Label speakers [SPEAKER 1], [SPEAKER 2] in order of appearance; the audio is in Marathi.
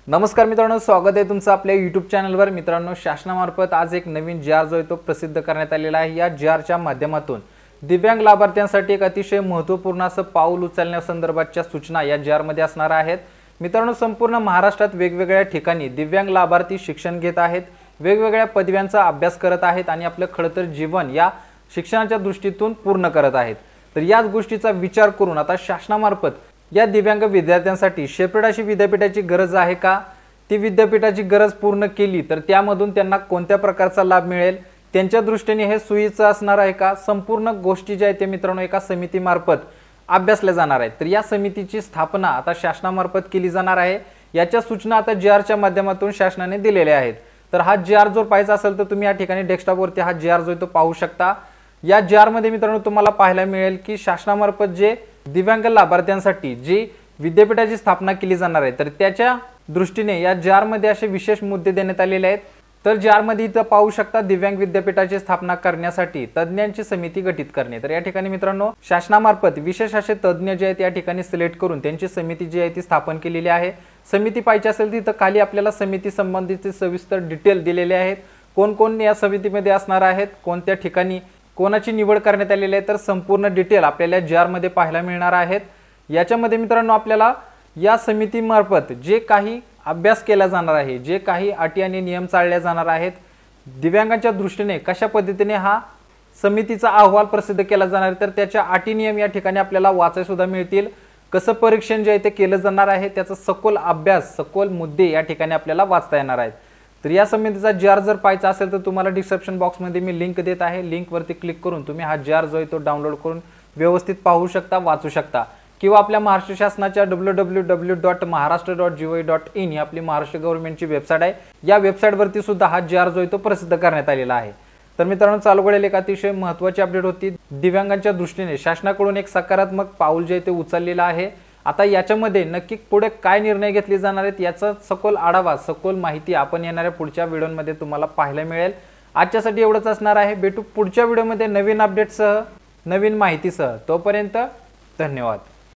[SPEAKER 1] नमस्कार मित्रांनो, स्वागत आहे तुमचं आपल्या YouTube चॅनलवर। मित्रांनो, शासनामार्फत आज एक नवीन जी आर जो आहे तो प्रसिद्ध करण्यात आलेला आहे। या जी आरच्या माध्यमातून दिव्यांग लाभार्थ्यांसाठी एक अतिशय महत्त्वपूर्ण असं पाऊल उचलण्यासंदर्भातच्या सूचना या जी आर मध्ये असणार आहेत। मित्रांनो, संपूर्ण महाराष्ट्रात वेगवेगळ्या ठिकाणी दिव्यांग लाभार्थी शिक्षण घेत आहेत, वेगवेगळ्या पदव्यांचा अभ्यास करत आहेत आणि आपलं खडतर जीवन या शिक्षणाच्या दृष्टीतून पूर्ण करत आहेत। तर याच गोष्टीचा विचार करून आता शासनामार्फत या दिव्यांग विद्यार्थ्यांसाठी सेपरेट अशी विद्यापीठाची गरज आहे का, ती विद्यापीठाची गरज पूर्ण केली तर त्यामधून त्यांना कोणत्या प्रकारचा लाभ मिळेल, त्यांच्या दृष्टीने हे सोयीचं असणार आहे का, संपूर्ण गोष्टी ज्या आहेत ते मित्रांनो एका समितीमार्फत अभ्यासल्या जाणार आहेत। तर या समितीची स्थापना आता शासनामार्फत केली जाणार आहे। याच्या सूचना आता जी आरच्या माध्यमातून शासनाने दिलेल्या आहेत। तर हा जी आर जर पाहायचा असेल तर तुम्ही या ठिकाणी डेस्कटॉपवरती हा जी आर जो तो पाहू शकता। या जी आर मध्ये मित्रांनो तुम्हाला पाहायला मिळेल की शासनामार्फत जे दिव्यांग लाभार्थ्यांसाठी जी विद्यापीठाची स्थापना केली जाणार आहे तर त्याच्या दृष्टीने या जी आर मध्ये असे विशेष मुद्दे देण्यात आलेले आहेत। तर जी आर मध्ये इथं पाहू शकता दिव्यांग विद्यापीठाची स्थापना करण्यासाठी तज्ञांची समिती गठीत करणे। तर या ठिकाणी मित्रांनो शासनामार्फत विशेष असे तज्ञ जे आहेत या ठिकाणी सिलेक्ट करून त्यांची समिती जी आहे ती स्थापन केलेली आहे। समिती पाहिजे असेल तिथं खाली आपल्याला समिती संबंधीचे सविस्तर डिटेल दिलेले आहेत। कोण कोण या समितीमध्ये असणार आहेत, कोणत्या ठिकाणी कोणाची निवड करण्यात आलेली आहे, तर संपूर्ण डिटेल आपल्याला जी आर मध्ये पाहायला मिळणार आहेत। याच्यामध्ये मित्रांनो आपल्याला या समितीमार्फत जे काही अभ्यास केला जाणार आहे, जे काही अटी आणि नियम चालले जाणार आहेत, दिव्यांगांच्या दृष्टीने कशा पद्धतीने हा समितीचा अहवाल प्रसिद्ध केला जाणार आहे तर त्याच्या अटी नियम या ठिकाणी आपल्याला वाचायला सुद्धा मिळतील। कसं परीक्षण जे आहे ते केलं जाणार आहे त्याचा सखोल अभ्यास, सखोल मुद्दे या ठिकाणी आपल्याला वाचता येणार आहेत। तर या समितीचा जी आर जर पाहायचा असेल तर तुम्हाला डिस्क्रिप्शन बॉक्स मध्ये मी लिंक देत आहे। लिंक वरती क्लिक करून तुम्ही हा जी आर जो आहे तो डाउनलोड करून व्यवस्थित पाहू शकता, वाचू शकता, किंवा आपल्या महाराष्ट्र शासनाच्या www.maharashtra.gov.in ही आपली महाराष्ट्र गव्हर्नमेंटची वेबसाईट आहे। या वेबसाईट वरती सुद्धा हा जी आर जो आहे तो प्रसिद्ध करण्यात आलेला आहे। तर मित्रांनो, चालू घडेल एक अतिशय महत्त्वाची अपडेट होती। दिव्यांगांच्या दृष्टीने शासनाकडून एक सकारात्मक पाऊल जे ते उचललेलं आहे। आता याच्यामध्ये नक्की पुढे काय निर्णय घेतले जाणार आहेत याचा सखोल आढावा, सखोल माहिती आपण येणाऱ्या पुढच्या व्हिडिओमध्ये तुम्हाला पाहायला मिळेल। आजच्यासाठी एवढंच असणार आहे। भेटू पुढच्या व्हिडिओमध्ये नवीन अपडेटसह, नवीन माहितीसह। तोपर्यंत धन्यवाद।